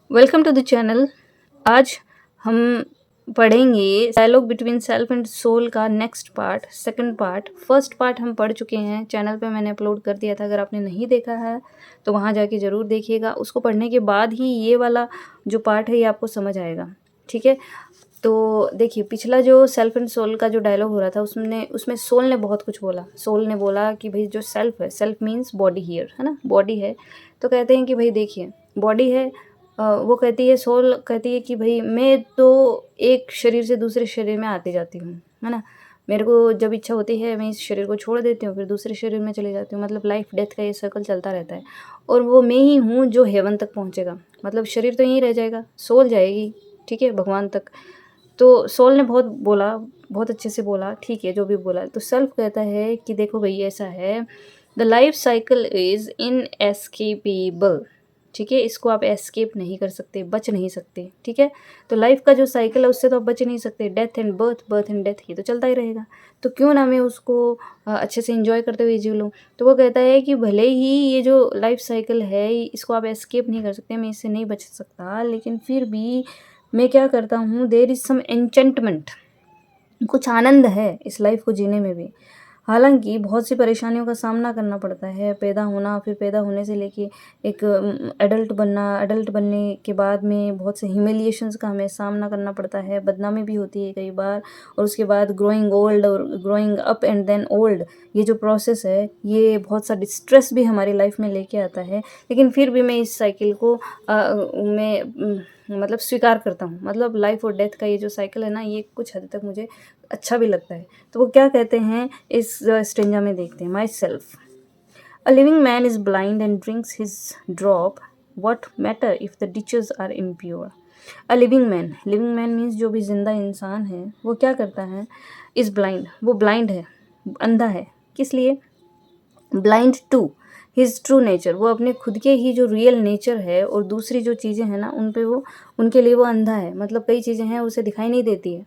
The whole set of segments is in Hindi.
Welcome to the channel. आज हम पढ़ेंगे dialogue between self and soul का next part, second part. First part हम पढ़ चुके हैं, चैनल पे मैंने अपलोड कर दिया था। अगर आपने नहीं देखा है तो वहाँ जाके ज़रूर देखिएगा। उसको पढ़ने के बाद ही ये वाला जो पार्ट है ये आपको समझ आएगा, ठीक है। तो देखिए, पिछला जो सेल्फ एंड सोल का जो डायलॉग हो रहा था उसमें सोल ने बहुत कुछ बोला। सोल ने बोला कि भाई जो सेल्फ है, सेल्फ मीन्स बॉडी हियर, है ना, बॉडी है। तो कहते हैं कि भाई देखिए, बॉडी है। वो कहती है, सोल कहती है कि भाई मैं तो एक शरीर से दूसरे शरीर में आती जाती हूँ, है ना। मेरे को जब इच्छा होती है मैं इस शरीर को छोड़ देती हूँ, फिर दूसरे शरीर में चली जाती हूँ। मतलब लाइफ डेथ का ये सर्कल चलता रहता है। और वो मैं ही हूँ जो हेवन तक पहुँचेगा। मतलब शरीर तो यहीं रह जाएगा, सोल जाएगी, ठीक है, भगवान तक। तो सोल ने बहुत बोला, बहुत अच्छे से बोला, ठीक है, जो भी बोला। तो सेल्फ कहता है कि देखो भाई ऐसा है, the life cycle is inescapable, ठीक है। इसको आप एस्केप नहीं कर सकते, बच नहीं सकते, ठीक है। तो लाइफ का जो साइकिल है उससे तो आप बच नहीं सकते। Death and birth, birth and death, ये तो चलता ही रहेगा। तो क्यों ना मैं उसको अच्छे से इंजॉय करते हुए जी लूँ। तो वो कहता है कि भले ही ये जो लाइफ साइकिल है इसको आप एस्केप नहीं कर सकते, मैं इससे नहीं बच सकता, लेकिन फिर भी मैं क्या करता हूँ, देयर इज़ सम एन्चेंटमेंट, कुछ आनंद है इस लाइफ को जीने में भी। हालांकि बहुत सी परेशानियों का सामना करना पड़ता है, पैदा होना, फिर पैदा होने से लेके एक एडल्ट बनना, एडल्ट बनने के बाद में बहुत से ह्यूमिलिएशंस का हमें सामना करना पड़ता है, बदनामी भी होती है कई बार। और उसके बाद ग्रोइंग ओल्ड और growing up and then old, ये जो प्रोसेस है ये बहुत सा डिस्ट्रेस भी हमारी लाइफ में लेके आता है। लेकिन फिर भी मैं इस साइकिल को मतलब स्वीकार करता हूँ। मतलब लाइफ और डेथ का ये जो साइकिल है ना, ये कुछ हद तक मुझे अच्छा भी लगता है। तो वो क्या कहते हैं इस स्टेंजा में, देखते हैं। Myself, a living man is blind and drinks his drop, what matter if the ditches are impure. A living man, living man means जो भी जिंदा इंसान है वो क्या करता है, इज ब्लाइंड, वो ब्लाइंड है, अंधा है। किस लिए? Blind to his true nature, वो अपने खुद के ही जो रियल नेचर है और दूसरी जो चीज़ें हैं ना उन पे वो, उनके लिए वो अंधा है। मतलब कई चीज़ें हैं उसे दिखाई नहीं देती है।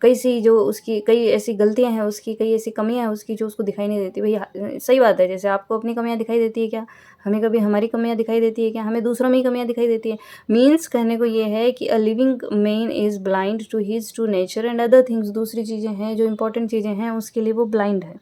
कई सी जो उसकी कई ऐसी गलतियां हैं, उसकी कई ऐसी कमियां हैं उसकी जो उसको दिखाई नहीं देती। भई सही बात है, जैसे आपको अपनी कमियां दिखाई देती है क्या? हमें कभी हमारी कमियां दिखाई देती है क्या? हमें दूसरों में ही कमियां दिखाई देती है। मीन्स कहने को ये है कि a living man is blind to his to nature and other things, दूसरी चीज़ें हैं जो इंपॉर्टेंट चीज़ें हैं उसके लिए वो ब्लाइंड है,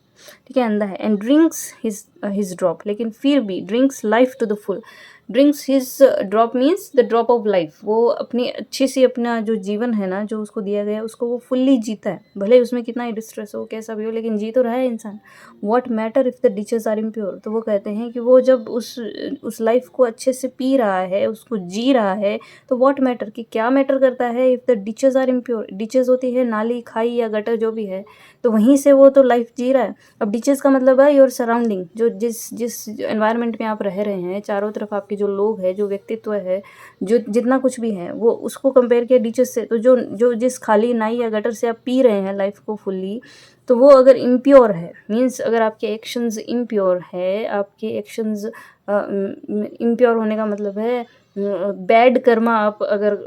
ठीक है, अंधा है। एंड ड्रिंक्स हिज ड्रॉप, लेकिन फिर भी drinks life to the full. Drinks his drop means the drop of life, वो अपनी अच्छी सी अपना जो जीवन है ना, जो उसको दिया गया है उसको वो फुल्ली जीता है। भले उसमें कितना ही डिस्ट्रेस हो, कैसा भी हो, लेकिन जी तो रहा है इंसान। What matter if the ditches are impure, तो वो कहते हैं कि वो जब उस लाइफ को अच्छे से पी रहा है, उसको जी रहा है, तो व्हाट मैटर, कि क्या मैटर करता है if the ditches are impure. Ditches होती है नाली, खाई या गटर जो भी है, तो वहीं से वो तो लाइफ जी रहा है। अब डिचेस का मतलब है योर सराउंडिंग, जो जिस जिस एनवायरनमेंट में आप रह रहे हैं, चारों तरफ आपके जो लोग हैं, जो व्यक्तित्व है, जो जितना कुछ भी है, वो उसको कंपेयर किया डिचेस से। तो जो जो जिस खाली नाई या गटर से आप पी रहे हैं लाइफ को फुल्ली, तो वो अगर इम्प्योर है, मीन्स अगर आपके एक्शंस इम्प्योर है, आपके एक्शंस इम्प्योर होने का मतलब है बैड कर्मा आप अगर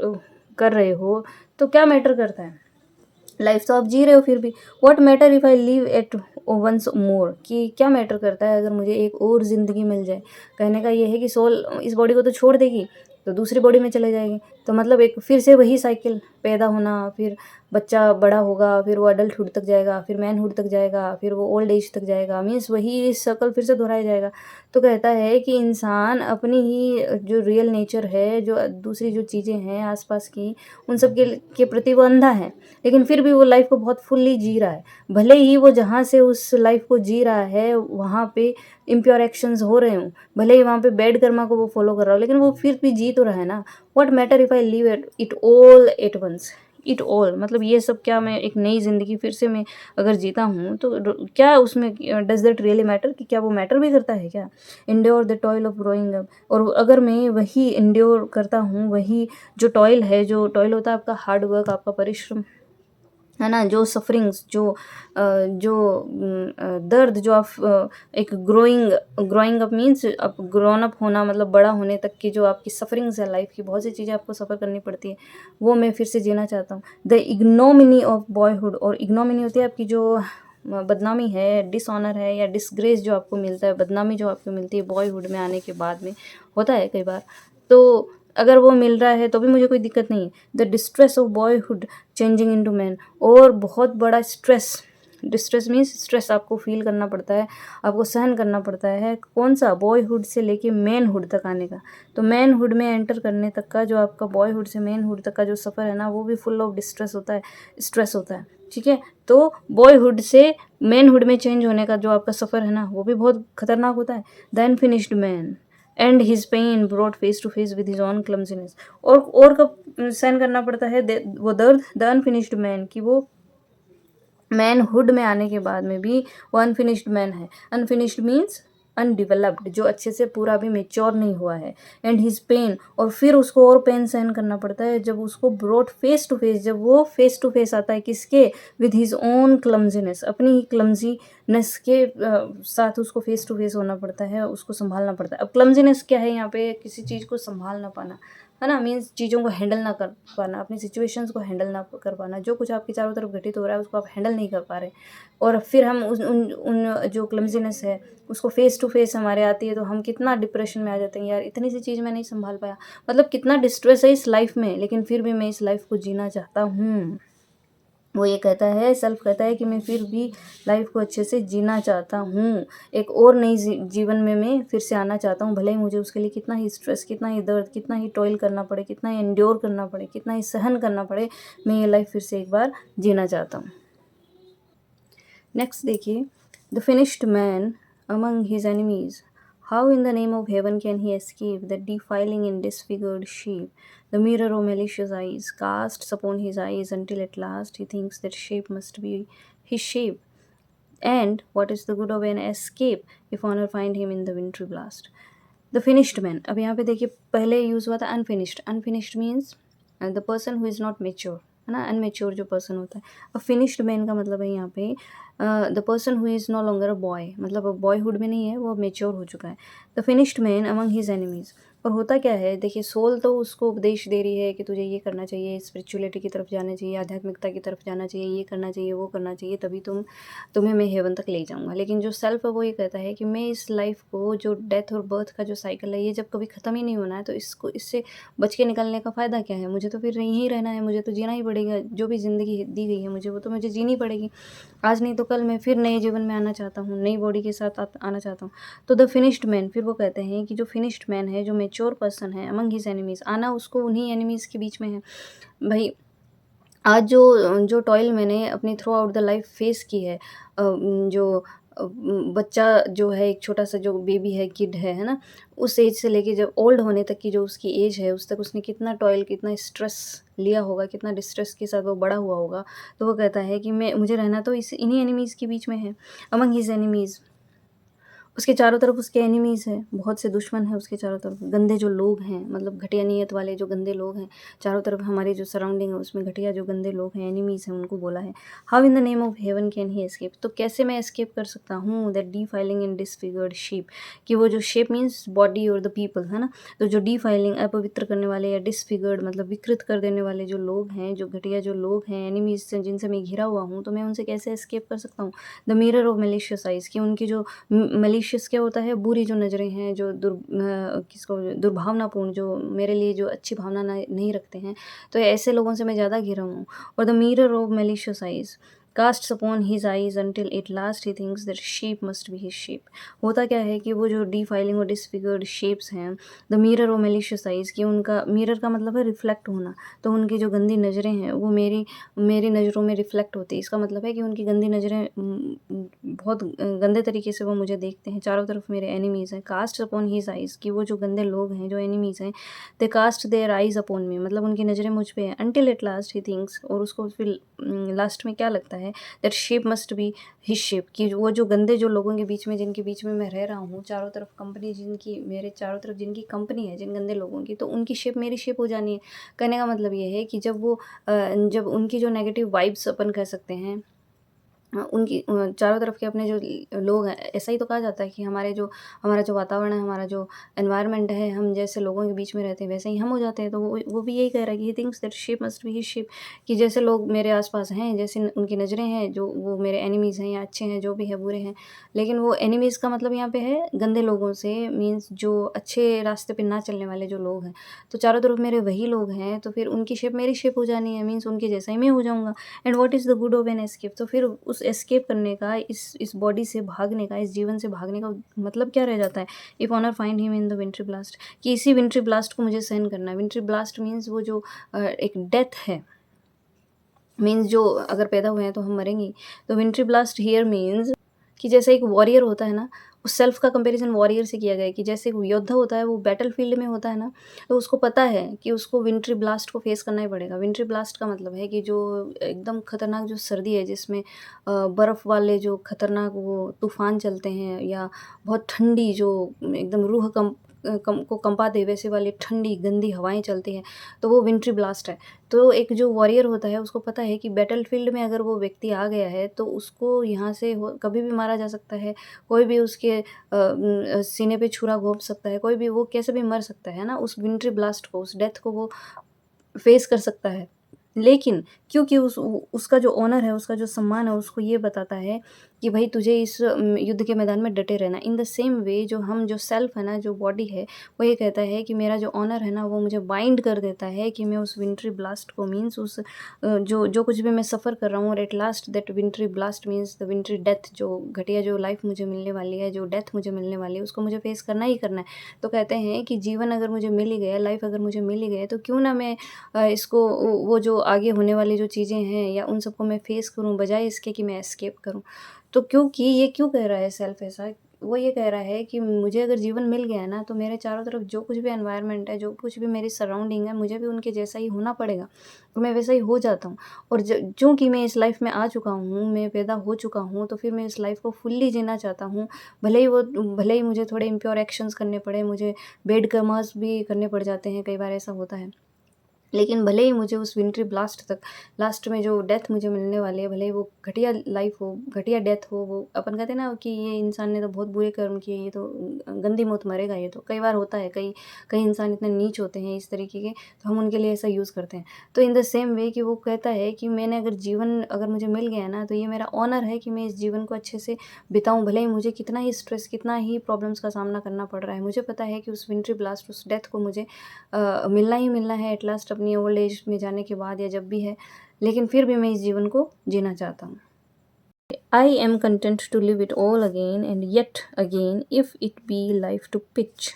कर रहे हो, तो क्या मैटर करता है, लाइफ तो आप जी रहे हो फिर भी। What matter if I live at once more, कि क्या मैटर करता है अगर मुझे एक और ज़िंदगी मिल जाए। कहने का ये है कि सोल इस बॉडी को तो छोड़ देगी, तो दूसरी बॉडी में चले जाएगी। तो मतलब एक फिर से वही साइकिल, पैदा होना, फिर बच्चा बड़ा होगा, फिर वो अडल्टहुड तक जाएगा, फिर मैनहुड तक जाएगा, फिर वो ओल्ड एज तक जाएगा। मीन्स वही सर्कल फिर से दोहराया जाएगा। तो कहता है कि इंसान अपनी ही जो रियल नेचर है, जो दूसरी जो चीज़ें हैं आसपास की, उन सब के प्रति वो अंधा है। लेकिन फिर भी वो लाइफ को बहुत फुल्ली जी रहा है। भले ही वो जहाँ से उस लाइफ को जी रहा है वहाँ पे इम्प्योर एक्शंस हो रहे हों, भले ही वहाँ पे बैड कर्मा को वो फॉलो कर रहा हो, लेकिन वो फिर भी जी तो रहा है ना। What matter if I leave it all at once. It all मतलब ये सब क्या, मैं एक नई ज़िंदगी फिर से मैं अगर जीता हूँ तो क्या उसमें डज दैट रियली मैटर, कि क्या वो मैटर भी करता है क्या? Endure the toil of growing up, और अगर मैं वही इंड्योर करता हूँ, वही जो टॉयल है, जो टॉयल होता है आपका हार्ड वर्क, आपका परिश्रम, है ना, जो सफरिंग्स, दर्द जो आप एक ग्रोइंग अप मीन्स आप ग्रोन अप होना, मतलब बड़ा होने तक की जो आपकी सफरिंग्स है लाइफ की, बहुत सी चीज़ें आपको सफ़र करनी पड़ती है, वो मैं फिर से जीना चाहता हूँ। द इग्नोमिनी ऑफ बॉयहुड, और इग्नोमिनी होती है आपकी जो बदनामी है, डिसऑनर है या डिसग्रेस जो आपको मिलता है, बदनामी जो आपको मिलती है बॉयहुड में आने के बाद में, होता है कई बार। तो अगर वो मिल रहा है तो भी मुझे कोई दिक्कत नहीं है। The distress of boyhood changing into man, और बहुत बड़ा स्ट्रेस, डिस्ट्रेस मीन्स स्ट्रेस आपको फील करना पड़ता है, आपको सहन करना पड़ता है। कौन सा? बॉयहुड से लेके मैनहुड तक आने का। तो मैनहुड में एंटर करने तक का जो आपका बॉयहुड से मैनहुड तक का जो सफ़र है ना, वो भी फुल ऑफ डिस्ट्रेस होता है, स्ट्रेस होता है। ठीक है, तो बॉयहुड से मैनहुड में चेंज होने का जो आपका सफ़र है ना, वो भी बहुत खतरनाक होता है। The unfinished man and his pain brought face to face with his own clumsiness, और कब सहन करना पड़ता है वो दर्द? द अनफिनिश्ड मैन, कि वो मैनहुड में आने के बाद में भी वो अनफिनिश्ड मैन है। अनफिनिश्ड मीन्स अनडिवेलप्ड, जो अच्छे से पूरा भी मेच्योर नहीं हुआ है। एंड हिज पेन, और फिर उसको और पेन सहन करना पड़ता है जब उसको ब्रोट फेस टू फेस, जब वो फेस टू फेस आता है किसके? विद हिज ओन क्लमजीनेस, अपनी ही क्लमजीनेस के साथ उसको फेस टू फेस होना पड़ता है, उसको संभालना पड़ता है। अब क्लमजीनेस क्या है यहाँ पे? किसी चीज़ को संभाल ना पाना, है ना, मीन्स चीज़ों को हैंडल ना कर पाना, अपनी सिचुएशंस को हैंडल ना कर पाना। जो कुछ आपके चारों तरफ घटित हो रहा है उसको आप हैंडल नहीं कर पा रहे, और फिर हम उन जो क्लमजीनेस है उसको फेस टू फेस हमारे आती है तो हम कितना डिप्रेशन में आ जाते हैं, यार इतनी सी चीज़ मैं नहीं संभाल पाया, मतलब कितना डिस्ट्रेस है इस लाइफ में, लेकिन फिर भी मैं इस लाइफ को जीना चाहता हूँ। वो ये कहता है, सेल्फ कहता है कि मैं फिर भी लाइफ को अच्छे से जीना चाहता हूँ, एक और नई जीवन में मैं फिर से आना चाहता हूँ, भले ही मुझे उसके लिए कितना ही स्ट्रेस, कितना ही दर्द, कितना ही टॉयल करना पड़े, कितना ही एंड्योर करना पड़े, कितना ही सहन करना पड़े, मैं ये लाइफ फिर से एक बार जीना चाहता हूँ। नेक्स्ट देखिए, the finished man among his enemies, how in the name of heaven can he escape the defiling and disfigured sheep? The mirror of malicious eyes casts upon his eyes until at last he thinks that shape must be his shape. And what is the good of an escape if honor find him in the wintry blast? The finished man, अब यहाँ पे देखिए पहले यूज़ हुआ था unfinished. Unfinished means the person who is not mature, है ना, अनमेच्योर जो पर्सन होता है। अब फिनिश्ड मैन का मतलब है यहाँ पे the person who is no longer a boy, मतलब अब बॉयहुड में नहीं है, वो अब मेच्योर हो चुका है। The finished man among his enemies, और होता क्या है, देखिए सोल तो उसको उपदेश दे रही है कि तुझे ये करना चाहिए, स्पिरिचुअलिटी की तरफ जाना चाहिए, आध्यात्मिकता की तरफ जाना चाहिए, ये करना चाहिए, वो करना चाहिए, तभी तुम्हें मैं हेवन तक ले जाऊँगा। लेकिन जो सेल्फ है वो ये कहता है कि मैं इस लाइफ को, जो डेथ और बर्थ का जो साइकिल है, ये जब कभी ख़त्म ही नहीं होना है, तो इससे बच के निकलने का फ़ायदा क्या है? मुझे तो फिर यहीं रहना है, मुझे तो जीना ही पड़ेगा, जो भी ज़िंदगी दी गई है मुझे, वो तो मुझे जीनी पड़ेगी। आज नहीं तो कल मैं फिर नए जीवन में आना चाहता हूँ, नई बॉडी के साथ आना चाहता हूँ। तो द फिनिश्ड मैन, फिर वो कहते हैं कि जो फिनिश्ड मैन है, जो मेच्योर पर्सन है, अमंग हिज एनिमीज़, आना उसको उन्हीं एनिमीज़ के बीच में है। भाई आज जो टॉयल मैंने अपनी through out the life face की है, जो बच्चा जो है, एक छोटा सा जो बेबी है, किड है ना, उस एज से लेके जब ओल्ड होने तक की जो उसकी एज है, उस तक उसने कितना टॉयल, कितना स्ट्रेस लिया होगा, कितना डिस्ट्रेस के साथ वो बड़ा हुआ होगा। तो वो कहता है कि मुझे रहना तो इन्हीं एनिमीज़ के बीच में है, अमंग हिज एनिमीज़। उसके चारों तरफ उसके एनिमीज़ हैं, बहुत से दुश्मन हैं उसके चारों तरफ, गंदे जो लोग हैं, मतलब घटिया नीयत वाले जो गंदे लोग हैं, चारों तरफ हमारी जो सराउंडिंग है उसमें घटिया जो गंदे लोग हैं, एनिमीज़ हैं, उनको बोला है। How in the name of haven can he escape, तो कैसे मैं एस्केप कर सकता हूँ दैट डिफाइलिंग एंड डिसफिगर्ड शीप, कि वो जो शेप मीन्स बॉडी और द पीपल, है ना, तो जो डिफाइलिंग, अपवित्र करने वाले, या डिसफिगर्ड मतलब विकृत कर देने वाले जो लोग हैं, जो घटिया जो लोग हैं, एनिमीज़ से जिनसे मैं घिरा हुआ हूँ, तो मैं उनसे कैसे एस्केप कर सकता हूँ? The mirror of malicious eyes, कि उनकी जो मलिशियस क्या होता है, बुरी जो नज़रें हैं, जो किसको दुर्भावनापूर्ण, जो मेरे लिए जो अच्छी भावना नहीं रखते हैं, तो ऐसे लोगों से मैं ज़्यादा घिरा हूँ। और the mirror of malicious eyes castes upon his eyes until at last he thinks that shape must be his shape. होता क्या है कि वो जो डिफाइलिंग और डिसफिगर्ड शेप्स हैं, the mirror of malicious eyes, कि उनका मिरर का मतलब है रिफ्लेक्ट होना, तो उनकी जो गंदी नज़रें हैं वो मेरी नज़रों में रिफ्लेक्ट होती है। इसका मतलब है कि उनकी गंदी नज़रें बहुत गंदे तरीके से वो मुझे देखते हैं, चारों तरफ मेरे एनिमीज़ हैं। कास्ट अपॉन हिज आइज़, कि वो जो गंदे लोग हैं, जो एनिमीज़ हैं, they cast their eyes upon me, मतलब उनकी नज़रें मुझ पे हैं। Until at last he thinks, और उसको फिर लास्ट में क्या लगता है, that shape must be his shape, कि वो जो गंदे जो लोगों के बीच में, जिनके बीच में मैं रह रहा हूँ, चारों तरफ कंपनी, जिनकी मेरे चारों तरफ जिनकी कंपनी है, जिन गंदे लोगों की, तो उनकी शेप मेरी शेप हो जानी है। कहने का मतलब ये है कि जब उनकी जो नेगेटिव वाइब्स अपन कह सकते हैं, उनकी चारों तरफ के अपने जो लोग हैं, ऐसा ही तो कहा जाता है कि हमारा जो वातावरण है, हमारा जो एनवायरनमेंट है, हम जैसे लोगों के बीच में रहते हैं वैसे ही हम हो जाते हैं। तो वो भी यही कह रहा है कि he thinks that ship must be his ship, कि जैसे लोग मेरे आस-पास हैं, जैसे उनकी नज़रें हैं, जो वो मेरे एनिमीज़ हैं या अच्छे हैं, जो भी है बुरे हैं। लेकिन वो एनिमीज़ का मतलब यहाँ पे है गंदे लोगों से, मीन्स जो अच्छे रास्ते पे ना चलने वाले जो लोग हैं। तो चारों तरफ मेरे वही लोग हैं, तो फिर उनकी शिप मेरी शिप हो जानी है, मीन्स उनके जैसा ही मैं हो जाऊँगा। And what is the good of an escape? तो फिर उस एस्केप करने का, इस बॉडी से भागने का, इस जीवन से भागने का मतलब क्या रह जाता है? If honour find him in the wintry blast, कि इसी विंटरी ब्लास्ट को मुझे सहन करना है। विंटरी ब्लास्ट मीन्स वो जो एक डेथ है, मीन्स जो अगर पैदा हुए हैं तो हम मरेंगे ही। तो विंटरी ब्लास्ट हियर मीन्स कि जैसे एक वॉरियर होता है ना, उस सेल्फ का कंपैरिज़न वॉरियर से किया गया है कि जैसे एक योद्धा होता है, वो बैटलफ़ील्ड में होता है ना, तो उसको पता है कि उसको विंटरी ब्लास्ट को फ़ेस करना ही पड़ेगा। विंटरी ब्लास्ट का मतलब है कि जो एकदम खतरनाक जो सर्दी है, जिसमें बर्फ़ वाले जो खतरनाक वो तूफ़ान चलते हैं, या बहुत ठंडी जो एकदम रूह को कंपा दे वैसे वाली ठंडी गंदी हवाएँ चलती हैं, तो वो विंटरी ब्लास्ट है। तो एक जो वॉरियर होता है, उसको पता है कि बैटलफ़ील्ड में अगर वो व्यक्ति आ गया है, तो उसको यहाँ से हो कभी भी मारा जा सकता है। कोई भी उसके सीने पे छुरा घोंप सकता है, कोई भी वो कैसे भी मर सकता है ना, उस विंटरी ब्लास्ट को, उस डेथ को वो फ़ेस कर सकता है। लेकिन क्योंकि उसका जो ऑनर है, उसका जो सम्मान है, उसको ये बताता है कि भई तुझे इस युद्ध के मैदान में डटे रहना है। इन द सेम वे जो हम जो सेल्फ है ना, जो बॉडी है, वो ये कहता है कि मेरा जो ऑनर है ना, वो मुझे बाइंड कर देता है कि मैं उस विंटरी ब्लास्ट को, मीन्स उस जो कुछ भी मैं सफ़र कर रहा हूँ, और at last that wintry blast means the wintry death, जो घटिया जो लाइफ़ मुझे मिलने वाली है, जो डेथ मुझे मिलने वाली है, उसको मुझे फ़ेस करना ही करना है। तो कहते हैं कि जीवन अगर मुझे मिल ही गया, लाइफ़ अगर मुझे मिल ही गया, तो क्यों ना मैं इसको वो जो आगे होने वाली जो चीज़ें हैं, या उन सबको मैं फ़ेस करूँ, बजाए इसके कि मैं एस्केप करूँ। तो क्योंकि ये क्यों कह रहा है सेल्फ ऐसा? वो ये कह रहा है कि मुझे अगर जीवन मिल गया है ना, तो मेरे चारों तरफ जो कुछ भी एनवायरनमेंट है, जो कुछ भी मेरी सराउंडिंग है, मुझे भी उनके जैसा ही होना पड़ेगा। तो मैं वैसा ही हो जाता हूँ। और चूँकि मैं इस लाइफ़ में आ चुका हूँ, मैं पैदा हो चुका हूँ, तो फिर मैं इस लाइफ़ को फुल्ली जीना चाहता हूँ। भले ही मुझे थोड़े इम्प्योर एक्शंस करने पड़े, मुझे बैड कर्मास भी करने पड़ जाते हैं, कई बार ऐसा होता है। लेकिन भले ही मुझे उस विंटरी ब्लास्ट तक, लास्ट में जो डेथ मुझे मिलने वाली है, भले ही वो घटिया लाइफ़ हो, घटिया डेथ हो, वो अपन कहते हैं ना कि ये इंसान ने तो बहुत बुरे कर्म किए, ये तो गंदी मौत मरेगा ये तो। कई बार होता है, कई कई इंसान इतने नीच होते हैं इस तरीके के, तो हम उनके लिए ऐसा यूज़ करते हैं। तो इन द सेम वे कि वो कहता है कि मैंने अगर मुझे मिल गया ना, तो ये मेरा ऑनर है कि मैं इस जीवन को अच्छे से बिताऊँ। भले ही मुझे कितना ही स्ट्रेस, कितना ही प्रॉब्लम्स का सामना करना पड़ रहा है। मुझे पता है कि उस विंटरी ब्लास्ट, उस डेथ को मुझे मिलना ही मिलना है एट लास्ट, अपनी ओल्ड एज में जाने के बाद या जब भी है, लेकिन फिर भी मैं इस जीवन को जीना चाहता हूँ। I am content to live it all again and yet again if it be life to pitch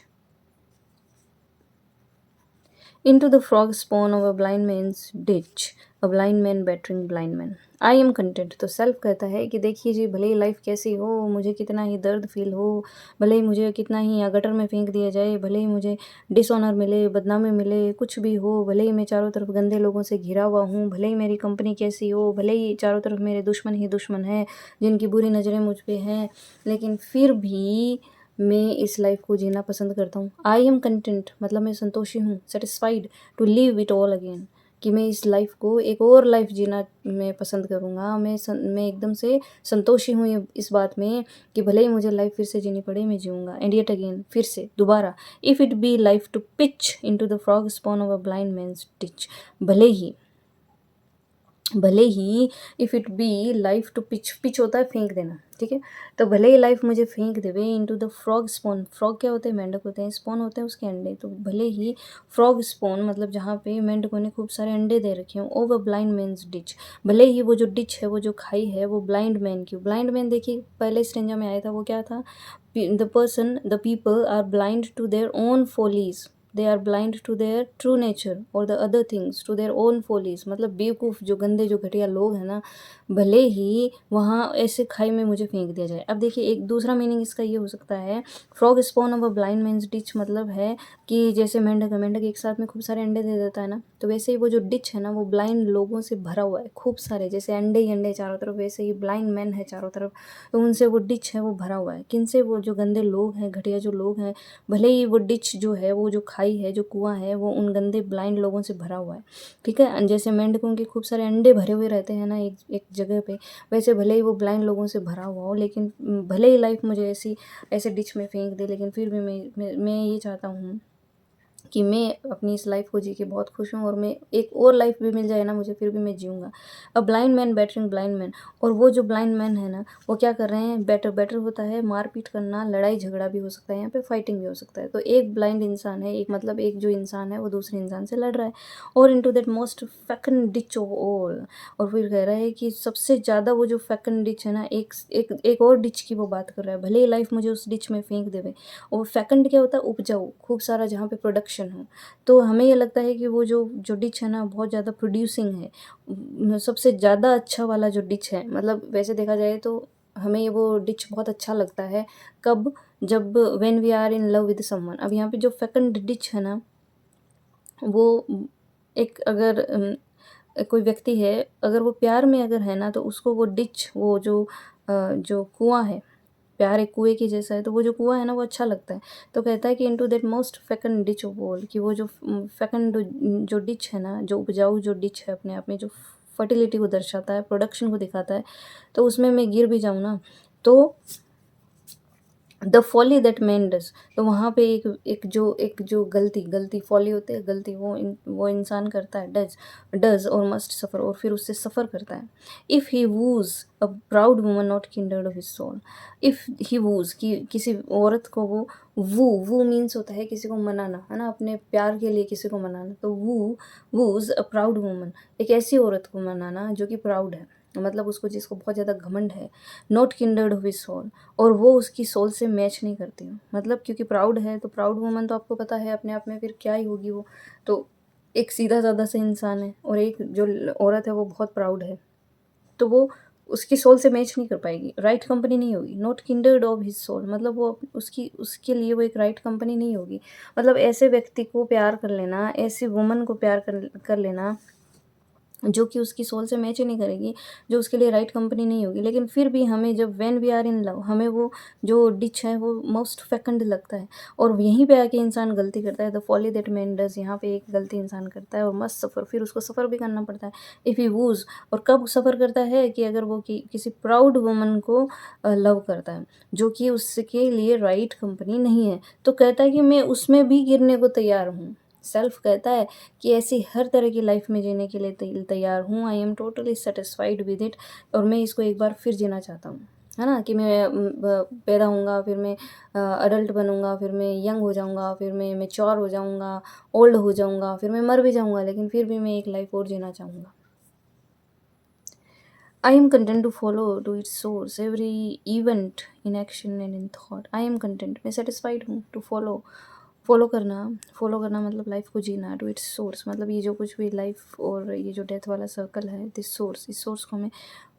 into the frog spawn of a blind man's ditch, a blind man battering blind man. I am content. तो सेल्फ कहता है कि देखिए जी, भले ही लाइफ कैसी हो, मुझे कितना ही दर्द फील हो, भले ही मुझे कितना ही या गटर में फेंक दिया जाए, भले ही मुझे डिसऑनर मिले, बदनामी मिले, कुछ भी हो, भले ही मैं चारों तरफ गंदे लोगों से घिरा हुआ हूँ, भले ही मेरी कंपनी कैसी हो, भले ही चारों तरफ मेरे दुश्मन ही दुश्मन हैं जिनकी बुरी नज़रें मुझ पे हैं, लेकिन फिर भी मैं इस लाइफ को जीना पसंद करता हूँ। आई एम कंटेंट मतलब मैं संतोषी हूँ, satisfied to live it all again, कि मैं इस लाइफ को एक और लाइफ जीना मैं पसंद करूँगा। मैं एकदम से संतोषी हूँ ये इस बात में कि भले ही मुझे लाइफ फिर से जीनी पड़े, मैं जीऊँगा। एंड येट अगेन, फिर से दोबारा, if it be life to pitch into the frog spawn of a blind man's ditch, भले ही if it be life to pitch, pitch होता है फेंक देना, ठीक है। तो भले ही लाइफ मुझे फेंक देवे into the frog spawn, frog क्या होते हैं? मेंढक होते हैं, स्पॉन होते हैं उसके अंडे। तो भले ही फ्रॉग स्पॉन मतलब जहाँ पे मेंढकों ने खूब सारे अंडे दे रखे हों, ओवर ब्लाइंड मैन्स डिच, भले ही वो जो डिच है, वो जो खाई है, वो ब्लाइंड मैन की। ब्लाइंड मैन देखिए पहले स्टेंजा में आया था, वो क्या था? The people are blind to their own follies, they are blind to their true nature और the other things to their own follies. मतलब बेवकूफ़, जो गंदे जो घटिया लोग हैं ना, भले ही वहाँ ऐसे खाई में मुझे फेंक दिया जाए। अब देखिए एक दूसरा मीनिंग इसका ये हो सकता है, frog spawn of a blind man's ditch मतलब है कि जैसे मेंढक है, मेंढक एक साथ में खूब सारे अंडे दे देता है ना, तो वैसे ही वो जो डिच है ना, वो ब्लाइंड लोगों से भरा हुआ है, खूब सारे, जैसे अंडे ही अंडे चारों तरफ, वैसे ही ब्लाइंड मैन है चारों तरफ, तो उनसे वो डिच है वो भरा हुआ है। किन से? वो जो गंदे लोग हैं, घटिया जो लोग हैं। भले ही वो डिच जो है, वो जो खाई खाई है, जो कुआँ है, वो उन गंदे ब्लाइंड लोगों से भरा हुआ है, ठीक है? जैसे मेंढकों के खूब सारे अंडे भरे हुए रहते हैं ना एक एक जगह पे, वैसे भले ही वो ब्लाइंड लोगों से भरा हुआ हो, लेकिन भले ही लाइफ मुझे ऐसे डिच में फेंक दे, लेकिन फिर भी मैं ये चाहता हूँ कि मैं अपनी इस लाइफ को जी के बहुत खुश हूँ, और मैं एक और लाइफ भी मिल जाए ना मुझे, फिर भी मैं जीऊँगा। A blind man battering blind man, और वो जो ब्लाइंड मैन है ना, वो क्या कर रहे हैं, बेटर होता है मारपीट करना, लड़ाई झगड़ा भी हो सकता है, यहाँ पे फाइटिंग भी हो सकता है। तो एक ब्लाइंड इंसान है, एक मतलब एक जो इंसान है वो दूसरे इंसान से लड़ रहा है, और into that most fecund ditch of all, और फिर कह रहा है कि सबसे ज़्यादा वो जो फैकन डिच है ना, एक और डिच की वो बात कर रहा है, भले ही लाइफ मुझे उस डिच में फेंक देवे। और फैकंड क्या होता है, उपजाऊ, खूब सारा जहाँ पे प्रोडक्शन हो। तो हमें ये लगता है कि वो जो डिश है ना बहुत ज़्यादा प्रोड्यूसिंग है, सबसे ज़्यादा अच्छा वाला जो डिश है, मतलब वैसे देखा जाए तो हमें ये वो डिश बहुत अच्छा लगता है। कब? जब when we are in love with someone. अब यहाँ पे जो फैकंड डिश है ना, वो एक अगर कोई व्यक्ति है, अगर वो प्यार में अगर है ना, तो उसको वो डिच, वो जो कुआँ है, प्यार एक कुएँ के जैसा है, तो वो जो कुआँ है ना वो अच्छा लगता है। तो कहता है कि into that most fecund ditch of all, कि वो जो फेकंड जो डिच है ना, जो उपजाऊ जो डिच है, अपने आप में जो फर्टिलिटी को दर्शाता है, प्रोडक्शन को दिखाता है, तो उसमें मैं गिर भी जाऊँ ना, तो the folly that man does, तो वहाँ पे एक जो गलती फॉली होते हैं, गलती वो इंसान करता है, डज और मस्ट सफ़र, और फिर उससे सफ़र करता है। If he woos a proud woman not kindred of his soul, if he woos, कि किसी औरत को वो वू मीन्स होता है किसी को मनाना, है ना, अपने प्यार के लिए किसी को मनाना, तो वूज अ प्राउड वुमन, एक ऐसी औरत को मनाना जो कि प्राउड है, मतलब उसको, जिसको बहुत ज़्यादा घमंड है, not kindred of his soul, और वो उसकी सोल से मैच नहीं करती हूँ, मतलब क्योंकि प्राउड है, तो प्राउड वुमन तो आपको पता है अपने आप में फिर क्या ही होगी वो, तो एक सीधा साधा सा इंसान है, और एक जो औरत है वो बहुत प्राउड है, तो वो उसकी सोल से मैच नहीं कर पाएगी, राइट कंपनी नहीं होगी। Not kindred of his soul, मतलब वो उसकी उसके लिए वो एक राइट कंपनी नहीं होगी। मतलब ऐसे व्यक्ति को प्यार कर लेना, ऐसी वुमन को प्यार कर लेना जो कि उसकी सोल से मैच ही नहीं करेगी, जो उसके लिए राइट कंपनी नहीं होगी, लेकिन फिर भी हमें जब when we are in love, हमें वो जो डिच है वो मोस्ट फेकंड लगता है, और यहीं पे आके इंसान गलती करता है। The folly that man does, यहाँ पे एक गलती इंसान करता है, और मस्ट सफ़र, फिर उसको सफ़र भी करना पड़ता है। इफ़ ही वूज, और कब सफ़र करता है, कि अगर वो किसी प्राउड वुमन को लव करता है, जो कि उसके लिए राइट कंपनी नहीं है, तो कहता है कि मैं उसमें भी गिरने को तैयार हूँ। सेल्फ कहता है कि ऐसी हर तरह की लाइफ में जीने के लिए तैयार हूँ, I am totally satisfied with it, और मैं इसको एक बार फिर जीना चाहता हूँ, है ना, कि मैं पैदा होऊंगा, फिर मैं अडल्ट बनूंगा, फिर मैं यंग हो जाऊंगा, फिर मैं मेच्योर हो जाऊंगा, ओल्ड हो जाऊंगा, फिर मैं मर भी जाऊंगा, लेकिन फिर भी मैं एक लाइफ और जीना चाहूँगा। I am content to follow to its source every event in action and in thought. I am content, मैं satisfied हूँ to फॉलो करना मतलब लाइफ को जीना, टू इट्स सोर्स, मतलब ये जो कुछ भी लाइफ और ये जो डेथ वाला सर्कल है, दिस सोर्स, इस सोर्स को मैं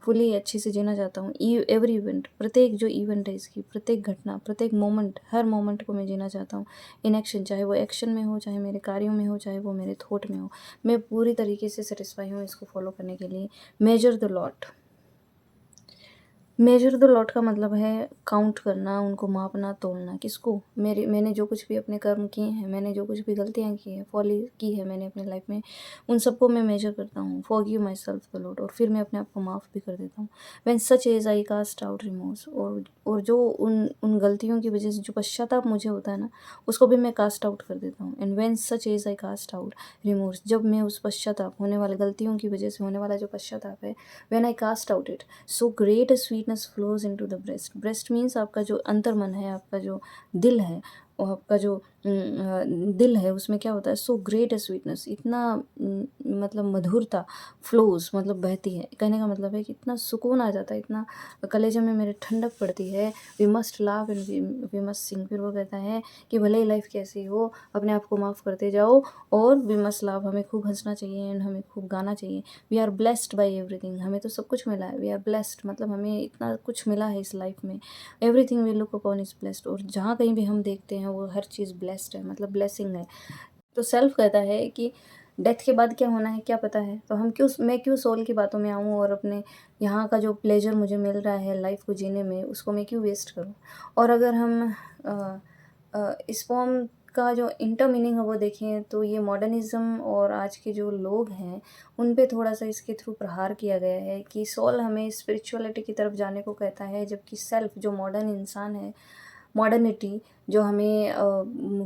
फुली अच्छे से जीना चाहता हूँ। एवरी इवेंट, प्रत्येक जो इवेंट है इसकी, प्रत्येक घटना, प्रत्येक मोमेंट, हर मोमेंट को मैं जीना चाहता हूँ इन एक्शन, चाहे वो एक्शन में हो, चाहे मेरे कार्यों में हो, चाहे वो मेरे थॉट में हो, मैं पूरी तरीके से सेटिस्फाई हूँ इसको फॉलो करने के लिए। Measure the lot, measure the lot का मतलब है काउंट करना, उनको मापना, तोलना। किसको? मैंने जो कुछ भी अपने कर्म किए हैं, मैंने जो कुछ भी गलतियाँ की हैं, फॉली की है मैंने अपनी लाइफ में, उन सबको मैं मेजर करता हूँ। Forgive my self the lot, और फिर मैं अपने आप को माफ़ भी कर देता हूँ। When such as I cast out remorse, और जो उन गलतियों की वजह से जो पश्चाताप मुझे होता है ना, उसको भी मैं कास्ट आउट कर देता हूँ। And when such as I cast out remorse, जब मैं उस पश्चाताप होने वाले गलतियों की वजह से होने वाला जो पश्चाताप है, when I cast out it, so great sweetness flows into the breast. Breast means आपका जो अंतर्मन है, आपका जो दिल है, और आपका जो दिल है, उसमें क्या होता है, सो ग्रेट स्वीटनेस, इतना मतलब मधुरता, फ्लोज मतलब बहती है, कहने का मतलब है कि इतना सुकून आ जाता है, इतना कलेजे में मेरे ठंडक पड़ती है। वी मस्ट लाव एंड वी मस्ट सिंग, फिर वो कहता है कि भले ही लाइफ कैसी हो, अपने आप को माफ़ करते जाओ, और वी मस्ट लाव, हमें खूब हंसना चाहिए, एंड हमें खूब गाना चाहिए। We are blessed by everything, हमें तो सब कुछ मिला है। वी आर ब्लेस्ड, मतलब हमें इतना कुछ मिला है इस लाइफ में। Everything we look upon is blessed, और जहाँ कहीं भी हम देखते हैं वो हर चीज़ ब्लेस्ड है, मतलब ब्लेसिंग है। तो सेल्फ कहता है कि डेथ के बाद क्या होना है क्या पता है, तो मैं क्यों सोल की बातों में आऊँ, और अपने यहाँ का जो प्लेजर मुझे मिल रहा है लाइफ को जीने में, उसको मैं क्यों वेस्ट करूँ। और अगर हम स्पर्म का जो इंटर मीनिंग है वो देखें तो ये मॉडर्निज़्म और आज के जो लोग हैं उन पे थोड़ा-सा इसके थ्रू प्रहार किया गया है कि सोल हमें स्पिरिचुअलिटी की तरफ जाने को कहता है, जबकि सेल्फ जो मॉडर्न इंसान है, मॉडर्निटी जो हमें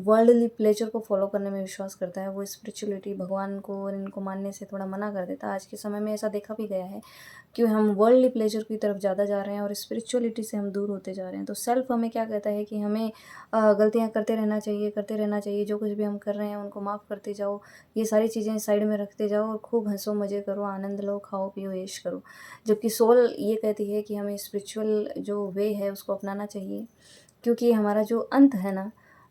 वर्ल्डली प्लेज़र को फ़ॉलो करने में विश्वास करता है, वो स्पिरिचुअलिटी भगवान को और इनको मानने से थोड़ा मना कर देता है। आज के समय में ऐसा देखा भी गया है कि हम वर्ल्डली प्लेज़र की तरफ ज़्यादा जा रहे हैं और स्पिरिचुअलिटी से हम दूर होते जा रहे हैं। तो सेल्फ हमें क्या कहता है कि हमें गलतियाँ करते रहना चाहिए, जो कुछ भी हम कर रहे हैं उनको माफ़ करते जाओ, ये सारी चीज़ें साइड में रखते जाओ और खूब हँसो, मज़े करो, आनंद लो, खाओ, पियो, ऐश करो। जबकि सोल ये कहती है कि हमें स्पिरिचुअल जो वे है उसको अपनाना चाहिए, क्योंकि हमारा जो अंत है ना,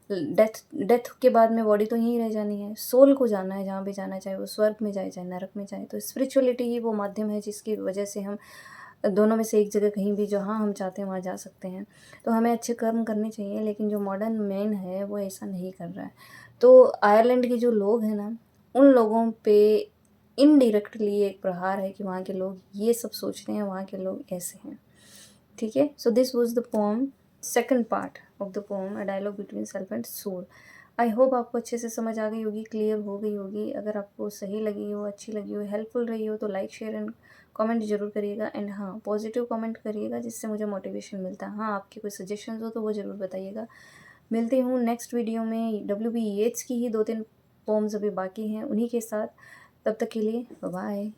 डेथ डेथ के बाद में बॉडी तो यहीं रह जानी है, सोल को जाना है जहाँ भी जाना है, चाहे वो स्वर्ग में जाए, चाहे नरक में जाए। तो स्पिरिचुअलिटी ही वो माध्यम है जिसकी वजह से हम दोनों में से एक जगह कहीं भी जहाँ हम चाहते हैं वहाँ जा सकते हैं। तो हमें अच्छे कर्म करने चाहिए, लेकिन जो मॉडर्न मैन है वो ऐसा नहीं कर रहा है। तो आयरलैंड के जो लोग हैं ना, उन लोगों पे इनडायरेक्टली एक प्रहार है कि वहाँ के लोग ये सब सोचते हैं, वहाँ के लोग ऐसे हैं। ठीक है, so this was the poem, second part of the poem, a dialogue between self and soul. I hope आपको अच्छे से समझ आ गई होगी, क्लियर हो गई होगी। अगर आपको सही लगी हो, अच्छी लगी हो, हेल्पफुल रही हो तो लाइक, शेयर एंड कमेंट जरूर करिएगा। एंड हाँ, पॉजिटिव कमेंट करिएगा जिससे मुझे मोटिवेशन मिलता है। हाँ, आपके कोई सजेशंस हो तो वो ज़रूर बताइएगा। मिलती हूँ नेक्स्ट वीडियो में। W.B. येट्स की ही 2-3 पोम्स अभी बाकी हैं, उन्हीं के साथ। तब तक के लिए बाय।